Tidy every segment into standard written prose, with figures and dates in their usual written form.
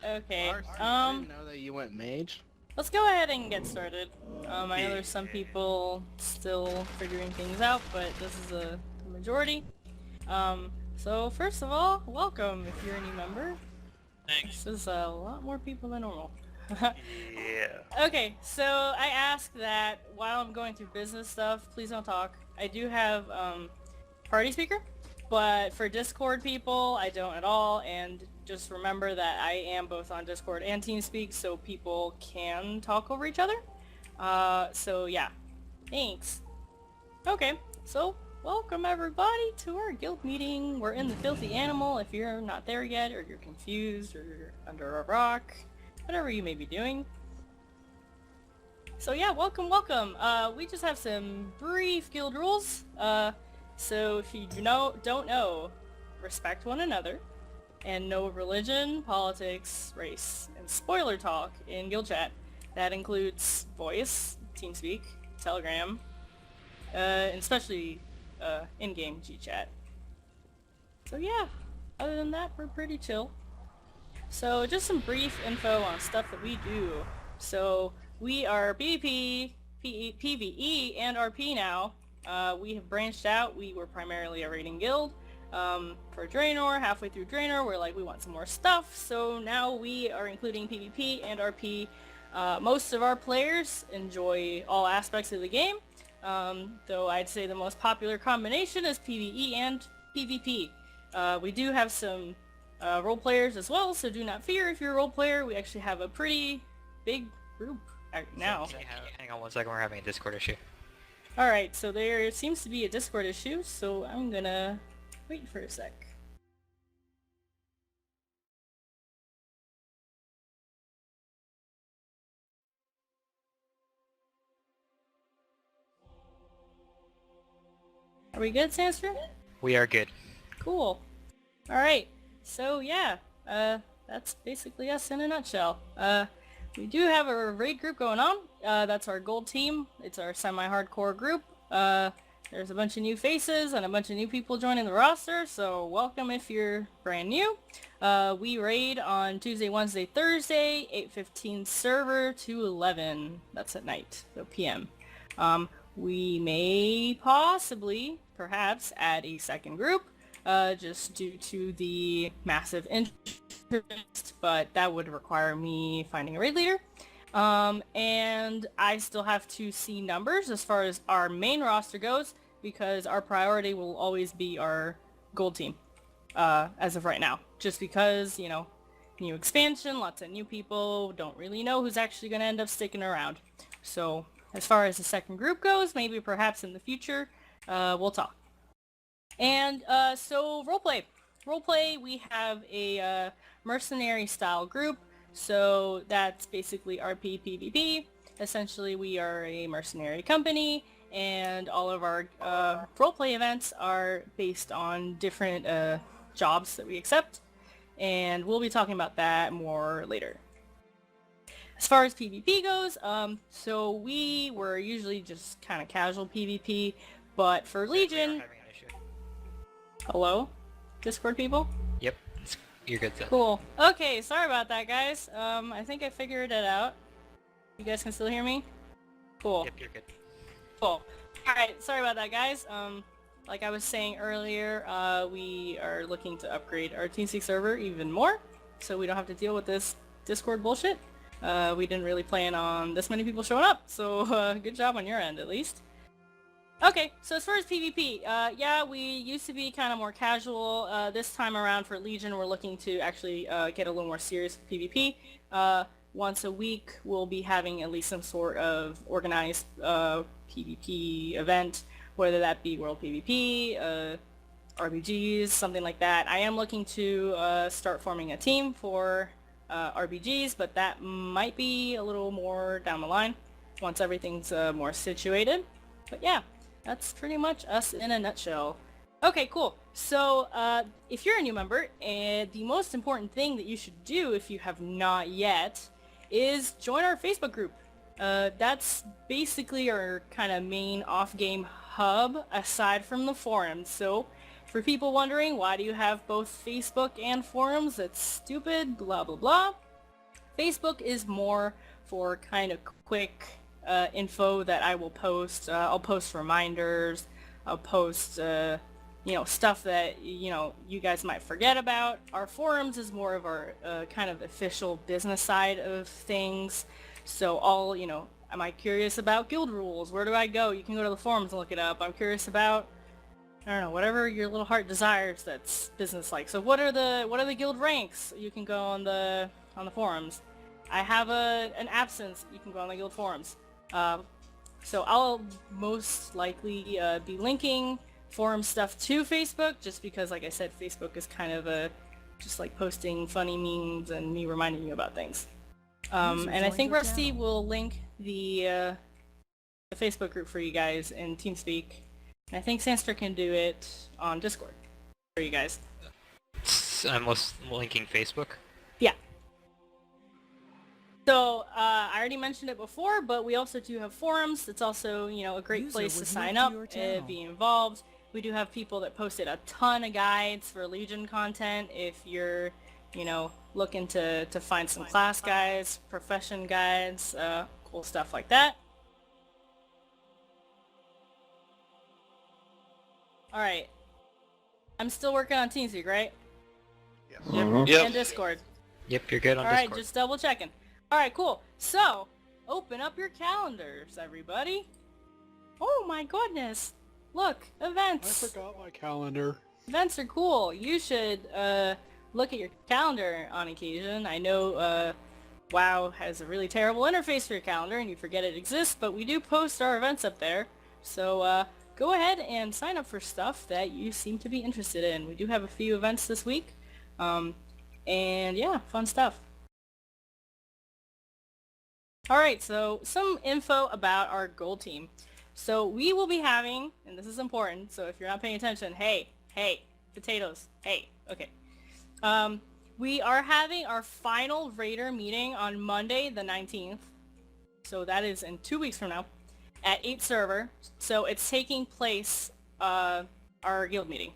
Okay. Arson, I didn't know that you went mage. Let's go ahead and get started. I know there's some people still figuring things out, but this is the majority. So first of all, welcome if you're a new member. Thanks. This is a lot more people than normal. Yeah. Okay, so I ask that while I'm going through business stuff, please don't talk. I do have party speaker, but for Discord people, I don't at all, and just remember that I am both on Discord and TeamSpeak, so people can talk over each other. So yeah, thanks. Okay, so welcome everybody to our guild meeting. We're in the Filthy Animal if you're not there yet, or you're confused, or you're under a rock, whatever you may be doing. So yeah, welcome. We just have some brief guild rules. So if you don't know, respect one another, and no religion, politics, race, and spoiler talk in guild chat. That includes voice, TeamSpeak, Telegram, and especially in-game G-chat. So yeah, other than that, we're pretty chill. So just some brief info on stuff that we do. So we are PvP, PvE, and RP now. We have branched out. We were primarily a raiding guild. For Draenor, halfway through Draenor, we're like, we want some more stuff. So now we are including PvP and RP. Most of our players enjoy all aspects of the game. Though I'd say the most popular combination is PvE and PvP. We do have some role players as well, so do not fear if you're a role player. We actually have a pretty big group now. Hang on 1 second, we're having a Discord issue. Alright, so there seems to be a Discord issue, so I'm gonna wait for a sec. Are we good, Sandster? We are good. Cool. Alright, so yeah, that's basically us in a nutshell. We do have a raid group going on. That's our gold team. It's our semi-hardcore group. There's a bunch of new faces and a bunch of new people joining the roster, so welcome if you're brand new. We raid on Tuesday, Wednesday, Thursday, 8:15 server to 11. That's at night, so PM. We may possibly, perhaps, add a second group, just due to the massive interest, but that would require me finding a raid leader. And I still have to see numbers as far as our main roster goes, because our priority will always be our gold team, as of right now. Just because, you know, new expansion, lots of new people, don't really know who's actually going to end up sticking around. So, as far as the second group goes, maybe perhaps in the future, we'll talk. And, so, roleplay. Roleplay, we have a, mercenary style group. So that's basically RP PvP. Essentially, we are a mercenary company, and all of our roleplay events are based on different jobs that we accept, and we'll be talking about that more later. As far as PvP goes, so we were usually just kind of casual PvP, but for Legion... Hello? Discord people? Yep, you're good then. Cool. Okay, sorry about that, guys. I think I figured it out. You guys can still hear me? Cool. Yep, you're good. Cool. Alright, sorry about that, guys. Like I was saying earlier, we are looking to upgrade our TeamSpeak server even more, so we don't have to deal with this Discord bullshit. We didn't really plan on this many people showing up, so good job on your end, at least. Okay, so as far as PvP, yeah, we used to be kind of more casual. This time around for Legion, we're looking to actually get a little more serious with PvP. Once a week, we'll be having at least some sort of organized PvP event, whether that be World PvP, RBGs, something like that. I am looking to start forming a team for RBGs, but that might be a little more down the line once everything's more situated. But yeah. That's pretty much us in a nutshell. Okay, cool. So, if you're a new member, the most important thing that you should do if you have not yet is join our Facebook group. That's basically our kind of main off-game hub aside from the forums. So, for people wondering why do you have both Facebook and forums, that's stupid, blah blah blah. Facebook is more for kind of quick info that I will post. I'll post reminders. I'll post, stuff that, you guys might forget about. Our forums is more of our kind of official business side of things. So am I curious about guild rules? Where do I go? You can go to the forums and look it up. I'm curious about, I don't know, whatever your little heart desires that's business-like. So what are the guild ranks? You can go on the forums. I have an absence. You can go on the guild forums. So I'll most likely be linking forum stuff to Facebook, just because, like I said, Facebook is kind of just like posting funny memes and me reminding you about things. And I think Rusty will link the Facebook group for you guys in TeamSpeak. And I think Sandster can do it on Discord for you guys. I'm linking Facebook. Yeah. So, I already mentioned it before, but we also do have forums. It's also, a great place to sign up, be involved. We do have people that posted a ton of guides for Legion content if you're, looking to find some class guides, profession guides, cool stuff like that. Alright. I'm still working on TeamSpeak, right? Yes. Yep. And Discord. Yep, you're good on Alright, Discord. just double checking. Alright, cool. So, open up your calendars, everybody. Oh my goodness. Look, events. I forgot my calendar. Events are cool. You should look at your calendar on occasion. I know WoW has a really terrible interface for your calendar and you forget it exists, but we do post our events up there. So go ahead and sign up for stuff that you seem to be interested in. We do have a few events this week. And yeah, fun stuff. Alright, so some info about our gold team. So we will be having, and this is important, so if you're not paying attention, hey, potatoes, hey, okay. We are having our final Raider meeting on Monday the 19th. So that is in 2 weeks from now at 8 server. So it's taking place, our guild meeting.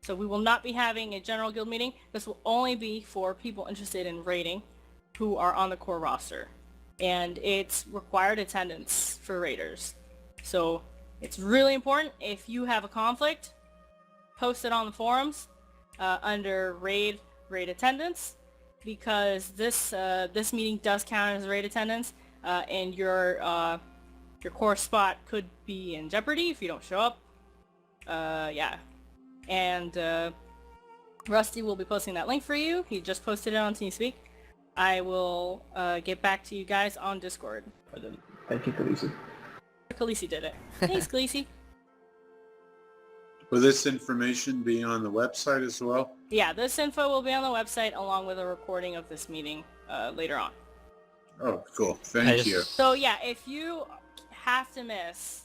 So we will not be having a general guild meeting. This will only be for people interested in raiding who are on the core roster. And it's required attendance for raiders. So it's really important. If you have a conflict, post it on the forums under raid attendance, because this meeting does count as raid attendance, and your core spot could be in jeopardy if you don't show up. Yeah. And Rusty will be posting that link for you. He just posted it on TeamSpeak. I will get back to you guys on Discord. Thank you, Khaleesi. Khaleesi did it. Thanks, Khaleesi. Will this information be on the website as well? Yeah, this info will be on the website along with a recording of this meeting later on. Oh, cool. Thank you. So yeah, if you have to miss,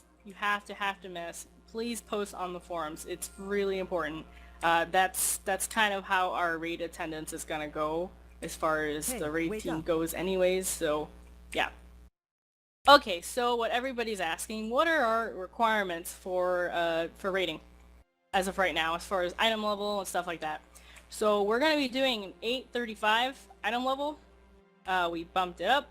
please post on the forums. It's really important. That's kind of how our raid attendance is gonna go as far as the raid team goes anyways, so yeah. Okay, so what everybody's asking, what are our requirements for raiding as of right now, as far as item level and stuff like that? So we're going to be doing an 835 item level. We bumped it up.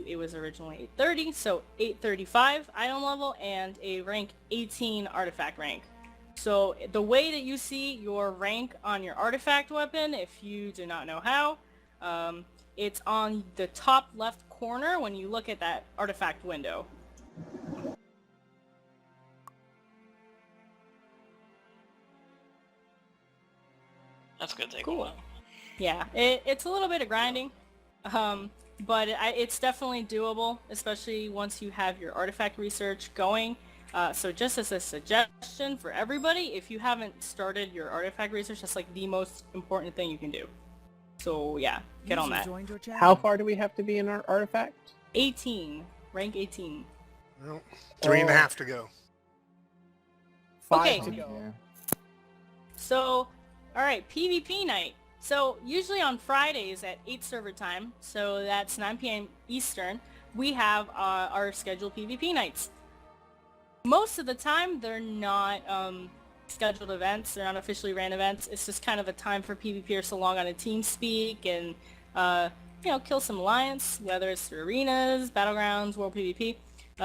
It was originally 830, so 835 item level and a rank 18 artifact rank. So the way that you see your rank on your artifact weapon, if you do not know how, it's on the top left corner when you look at that artifact window. That's a good thing. Cool. Yeah, it's a little bit of grinding, but it's definitely doable, especially once you have your artifact research going. So just as a suggestion for everybody, if you haven't started your artifact research, that's like the most important thing you can do. So yeah, get on that. How far do we have to be in our artifact? 18. Rank 18. Well, 3.5 to go. 5 Okay. to go. Yeah. So, alright, PvP night. So usually on Fridays at 8 server time, so that's 9 p.m. Eastern, we have our scheduled PvP nights. Most of the time, they're not scheduled events. They're not officially ran events. It's just kind of a time for PvPers to log on to TeamSpeak and kill some alliance, whether it's through arenas, battlegrounds, world PvP.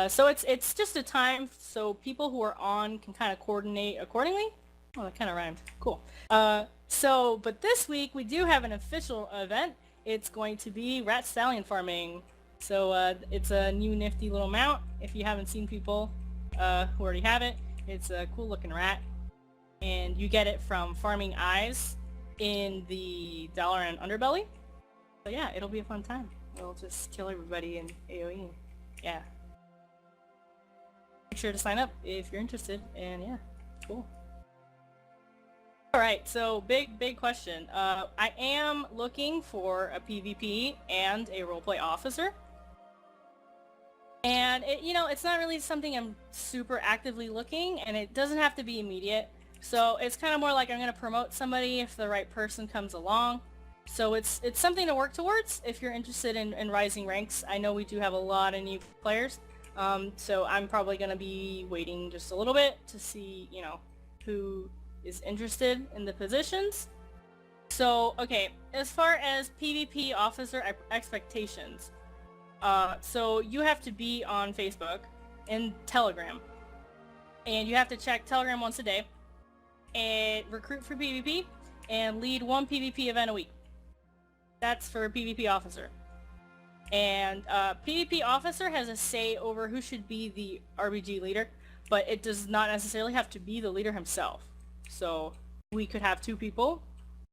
So it's just a time so people who are on can kind of coordinate accordingly. Oh, that kind of rhymed. Cool. But this week we do have an official event. It's going to be rat stallion farming. So it's a new nifty little mount. If you haven't seen people who already have it, it's a cool looking rat. And you get it from farming eyes in the dollar and underbelly. So yeah, it'll be a fun time. We'll just kill everybody in AoE. Yeah. Make sure to sign up if you're interested, and yeah, cool. Alright, so big question. I am looking for a PvP and a roleplay officer. And it's not really something I'm super actively looking, and it doesn't have to be immediate. So it's kind of more like I'm going to promote somebody if the right person comes along. So it's something to work towards if you're interested in rising ranks. I know we do have a lot of new players. So I'm probably going to be waiting just a little bit to see, who is interested in the positions. So, okay, as far as PvP officer expectations, so you have to be on Facebook and Telegram. And you have to check Telegram once a day. And recruit for PvP and lead one PvP event a week. That's for PvP officer. And PvP officer has a say over who should be the RBG leader, but it does not necessarily have to be the leader himself. So we could have two people.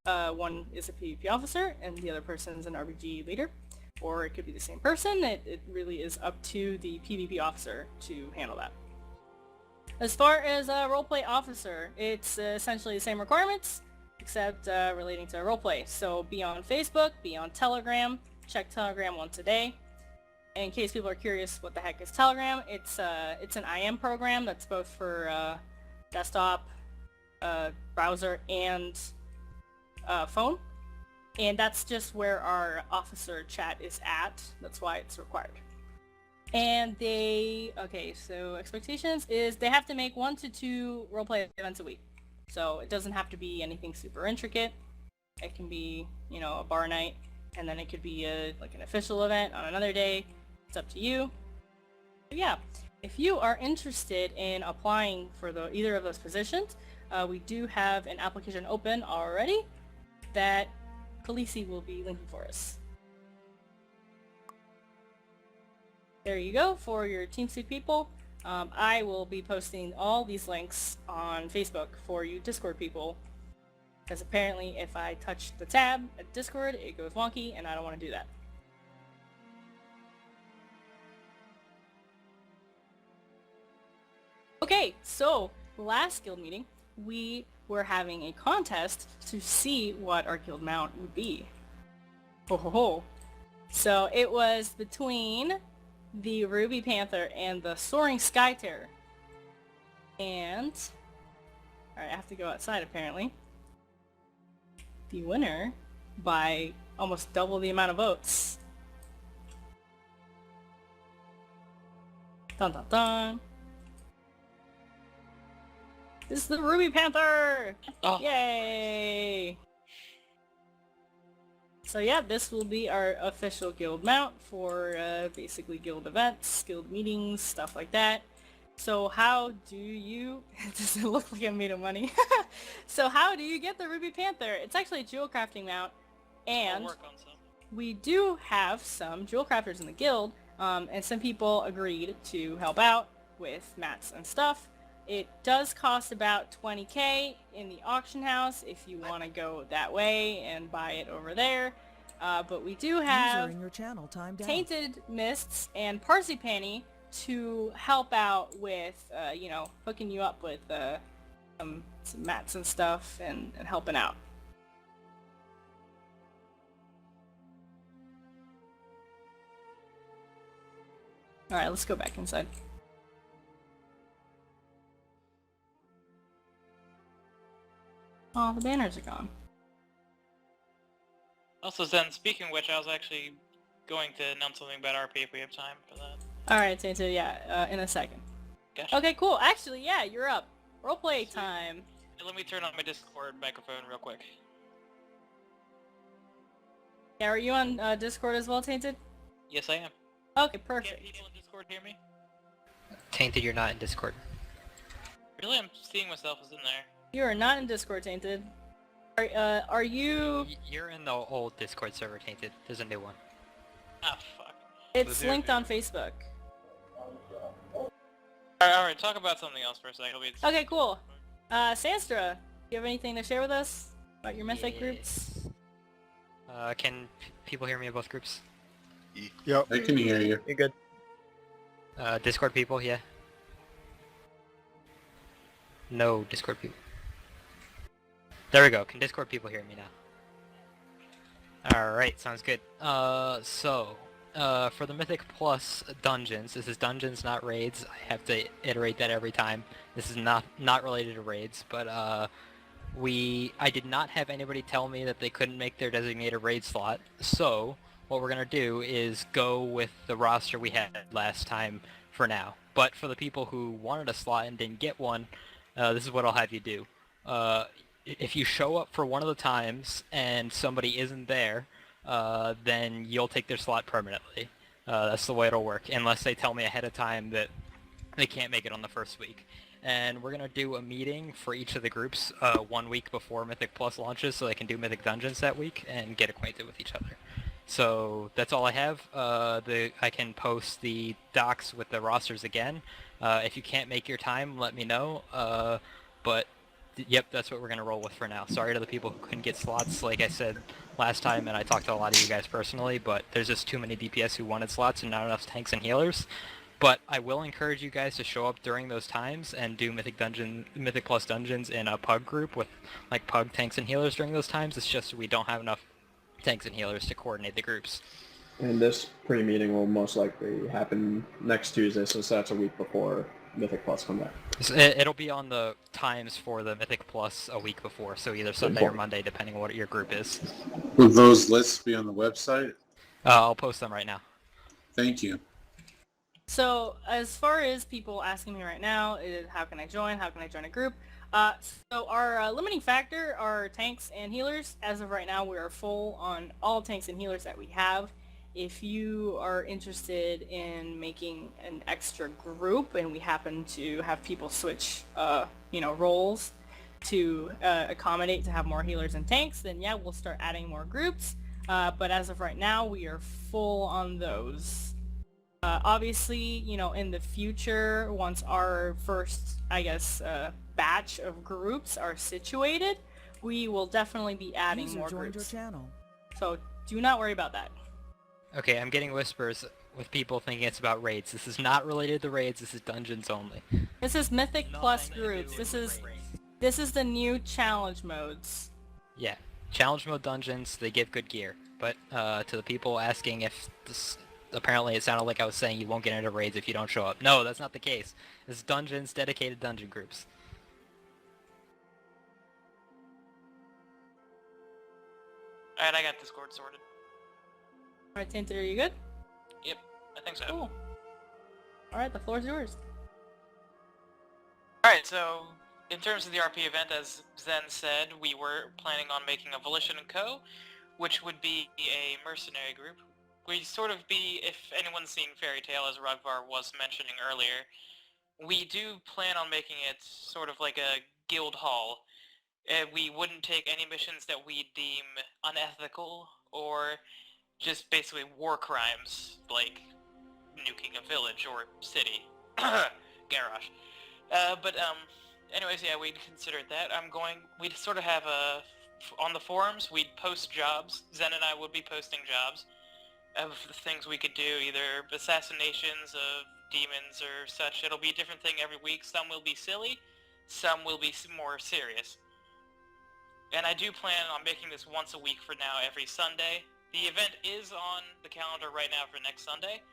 One is a PvP officer and the other person is an RBG leader. Or it could be the same person. It really is up to the PvP officer to handle that. As far as a roleplay officer, it's essentially the same requirements, except relating to roleplay. So be on Facebook, be on Telegram, check Telegram once a day. And in case people are curious what the heck is Telegram, it's an IM program that's both for desktop, browser, and phone. And that's just where our officer chat is at. That's why it's required. And so expectations is they have to make 1 to 2 roleplay events a week. So it doesn't have to be anything super intricate. It can be, a bar night, and then it could be like an official event on another day. It's up to you. But yeah, if you are interested in applying for either of those positions, we do have an application open already that Khaleesi will be linking for us. There you go for your TeamSpeak people. I will be posting all these links on Facebook for you Discord people. Because apparently if I touch the tab at Discord, it goes wonky and I don't want to do that. Okay, so last guild meeting, we were having a contest to see what our guild mount would be. Ho ho ho. So it was between the Ruby Panther and the Soaring Sky Terror. And alright, I have to go outside apparently. The winner by almost double the amount of votes. Dun dun dun. This is the Ruby Panther! Oh. Yay! So yeah, this will be our official guild mount for basically guild events, guild meetings, stuff like that. So how do you... It doesn't look like I'm made of money. So how do you get the Ruby Panther? It's actually a jewel crafting mount, and I'll work on some. we do have some jewel crafters in the guild, and some people agreed to help out with mats and stuff. It does cost about 20k in the auction house if you want to go that way and buy it over there. But we do have in your channel timed out. Tainted Mists and Parsley Panty to help out with, hooking you up with some mats and stuff and helping out. Alright, let's go back inside. Oh, the banners are gone. Also, Zen, speaking of which, I was actually going to announce something about RP if we have time for that. Alright, Tainted, yeah, in a second. Gotcha. Okay, cool. Actually, yeah, you're up. Roleplay time. Let me turn on my Discord microphone real quick. Yeah, are you on Discord as well, Tainted? Yes, I am. Okay, Can perfect. people in Discord hear me? Tainted, you're not in Discord. Really, I'm seeing myself as in there. You are not in Discord, Tainted. Are you... You're in the old Discord server, Tainted. There's a new one. Ah, fuck. It's linked on Facebook. Alright, talk about something else for a second. Okay, cool. Sanstra, do you have anything to share with us about your mythic Yes. groups? Can people hear me in both groups? Yep. I can hear you. You're good. Discord people, yeah. No Discord people. There we go. Can Discord people hear me now? Alright, sounds good. For the Mythic Plus dungeons, this is dungeons, not raids. I have to iterate that every time. This is not related to raids, but I did not have anybody tell me that they couldn't make their designated raid slot, so what we're going to do is go with the roster we had last time for now. But for the people who wanted a slot and didn't get one, this is what I'll have you do. If you show up for one of the times and somebody isn't there, then you'll take their slot permanently. That's the way it'll work, unless they tell me ahead of time that they can't make it on the first week. And we're going to do a meeting for each of the groups 1 week before Mythic Plus launches so they can do Mythic Dungeons that week and get acquainted with each other. So that's all I have. I can post the docs with the rosters again. If you can't make your time, let me know. But yep, that's what we're going to roll with for now. Sorry to the people who couldn't get slots, like I said last time, and I talked to a lot of you guys personally, but there's just too many DPS who wanted slots and not enough tanks and healers. But I will encourage you guys to show up during those times and do Mythic Plus dungeons in a Pug group with like Pug tanks and healers during those times. It's just we don't have enough tanks and healers to coordinate the groups. And this pre-meeting will most likely happen next Tuesday, so that's a week before Mythic Plus come back. So it'll be on the times for the Mythic Plus a week before, so either Sunday or Monday, depending on what your group is. Will those lists be on the website? I'll post them right now. Thank you. So, as far as people asking me right now, is how can I join? How can I join a group? So our limiting factor are tanks and healers. As of right now, we are full on all tanks and healers that we have. If you are interested in making an extra group, and we happen to have people switch, roles to accommodate to have more healers and tanks, then yeah, we'll start adding more groups. But as of right now, we are full on those. Obviously, in the future, once our first, batch of groups are situated, we will definitely be adding more groups. So do not worry about that. Okay, I'm getting whispers with people thinking it's about raids. This is not related to raids, this is dungeons only. This is Mythic Plus groups. This is the new challenge modes. Yeah, challenge mode dungeons, they give good gear. But to the people asking if this... Apparently it sounded like I was saying you won't get into raids if you don't show up. No, that's not the case. This is dungeons, dedicated dungeon groups. Alright, I got Discord sorted. Alright, Tinted, are you good? Yep, I think so. Cool. Alright, the floor is yours. Alright, so in terms of the RP event, as Zen said, we were planning on making a Volition & Co., which would be a mercenary group. We sort of be, if anyone's seen Fairy Tail, as Rugvar was mentioning earlier, we do plan on making it sort of like a guild hall. We wouldn't take any missions that we deem unethical or just basically war crimes, like nuking a village or city. Garrosh. Anyways, yeah, we'd consider that. We'd sort of have on the forums, we'd post jobs. Zen and I would be posting jobs of the things we could do, either assassinations of demons or such. It'll be a different thing every week. Some will be silly, some will be more serious. And I do plan on making this once a week for now, every Sunday. The event is on the calendar right now for next Sunday,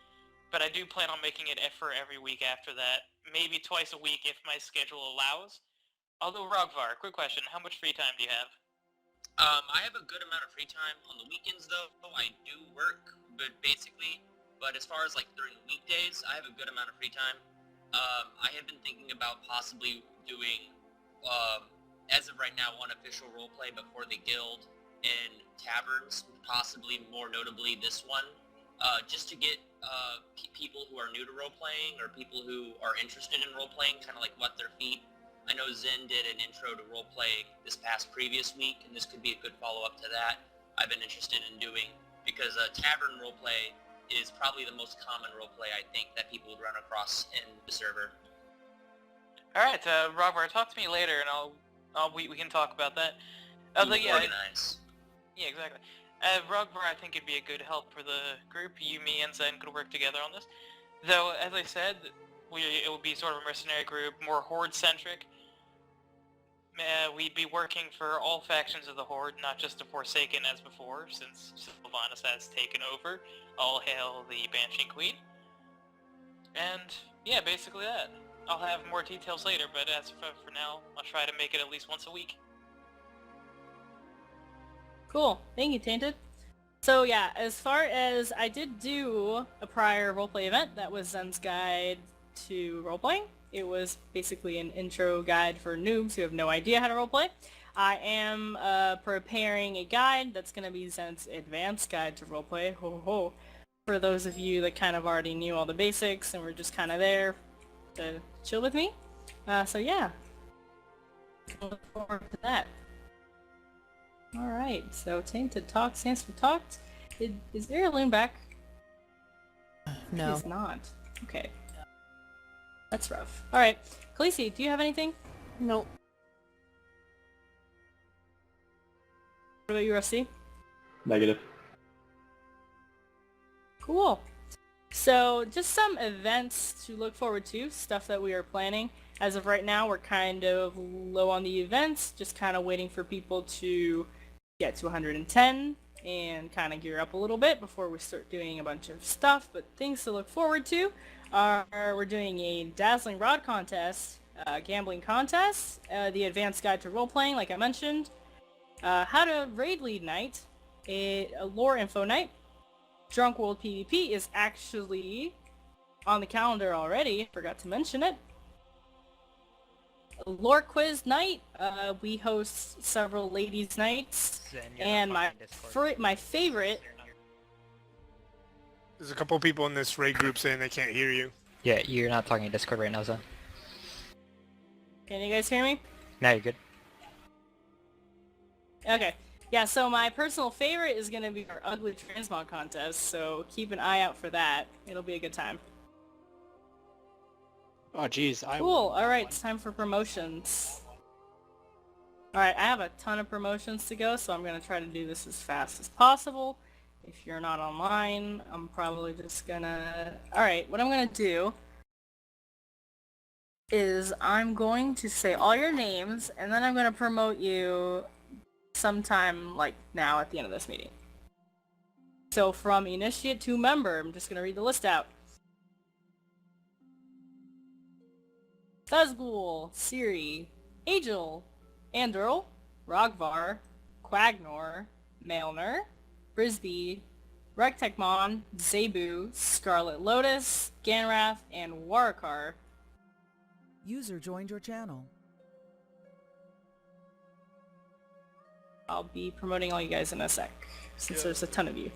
but I do plan on making it for every week after that, maybe twice a week if my schedule allows. Although, Rogvar, quick question, how much free time do you have? I have a good amount of free time on the weekends, though. I do work, but as far as like during weekdays, I have a good amount of free time. I have been thinking about possibly doing, as of right now, one official roleplay before the guild, in taverns, possibly more notably this one, just to get people who are new to role-playing or people who are interested in role-playing kind of like wet their feet. I know Zen did an intro to role-playing this past previous week, and this could be a good follow-up to that. I've been interested in doing, because tavern roleplay is probably the most common roleplay I think that people would run across in the server. Alright, Robert, talk to me later and we can talk about that. Yeah, Organize. yeah, exactly. Rugbar, I think it'd be a good help for the group. You, me, and Zen could work together on this. Though, as I said, it would be sort of a mercenary group, more Horde-centric. We'd be working for all factions of the Horde, not just the Forsaken as before, since Sylvanas has taken over. All hail the Banshee Queen. And, yeah, basically that. I'll have more details later, but as for now, I'll try to make it at least once a week. Cool. Thank you, Tainted. So yeah, as far as I did do a prior roleplay event, that was Zen's Guide to Roleplaying. It was basically an intro guide for noobs who have no idea how to roleplay. I am preparing a guide that's going to be Zen's Advanced Guide to Roleplay, ho ho, for those of you that kind of already knew all the basics and were just kind of there to chill with me. So yeah, look forward to that. Alright, so Tainted talked, Sandstorm talked. Is Heirloom back? No. He's not. Okay. That's rough. Alright, Khaleesi, do you have anything? Nope. What about you, Rusty? Negative. Cool. So, just some events to look forward to, stuff that we are planning. As of right now, we're kind of low on the events, just kind of waiting for people to get to 110 and kind of gear up a little bit before we start doing a bunch of stuff. But things to look forward to are we're doing a Dazzling Rod contest, gambling contest, the Advanced Guide to Role-Playing, like I mentioned, How to Raid Lead Night, a Lore Info Night. Drunk World PvP is actually on the calendar already, forgot to mention it. Lore Quiz Night, we host several ladies' nights, and my favorite... There's a couple people in this raid group saying they can't hear you. Yeah, you're not talking in Discord right now, Zen. Can you guys hear me? Now you're good. Okay. Yeah, so my personal favorite is going to be our Ugly Transmog contest, so keep an eye out for that. It'll be a good time. Oh, jeez. Cool. Alright, it's time for promotions. Alright, I have a ton of promotions to go, so I'm going to try to do this as fast as possible. If you're not online, I'm probably just gonna... Alright, what I'm going to do is I'm going to say all your names, and then I'm going to promote you sometime like now at the end of this meeting. So from Initiate to Member, I'm just going to read the list out. Thuzgul, Siri, Agil, Andurl, Rogvar, Quagnor, Maelner, Brisby, Rectekmon, Zebu, Scarlet Lotus, Ganrath, and Warakar. User joined your channel. I'll be promoting all you guys in a sec, since there's a ton of you.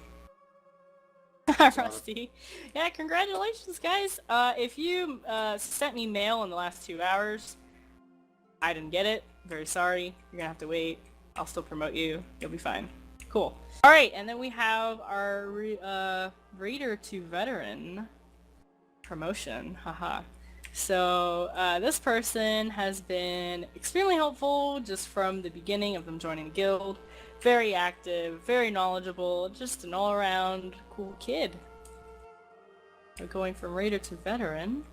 Rusty. Yeah, congratulations, guys. If you sent me mail in the last 2 hours, I didn't get it. Very sorry. You're gonna have to wait. I'll still promote you. You'll be fine. Cool. Alright, and then we have our Raider to Veteran promotion. Haha. So, this person has been extremely helpful just from the beginning of them joining the guild. Very active, very knowledgeable, just an all-around cool kid. We're going from Raider to Veteran.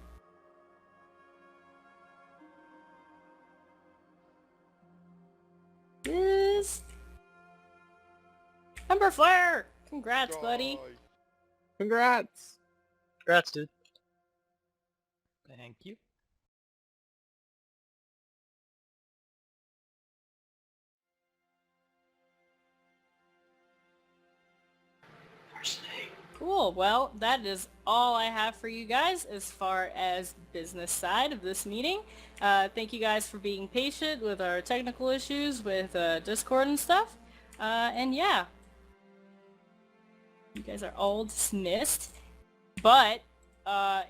Is... Ember Flare! Congrats, buddy! Congrats! Congrats, dude. Thank you. Cool, well, that is all I have for you guys as far as business side of this meeting. Thank you guys for being patient with our technical issues with Discord and stuff. And yeah. You guys are all dismissed. But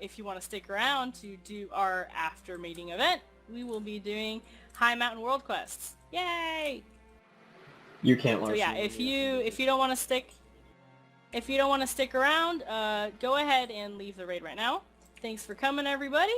if you want to stick around to do our after meeting event, we will be doing High Mountain World Quests. Yay! You can't learn. So yeah, if you don't want to stick around, go ahead and leave the raid right now. Thanks for coming, everybody.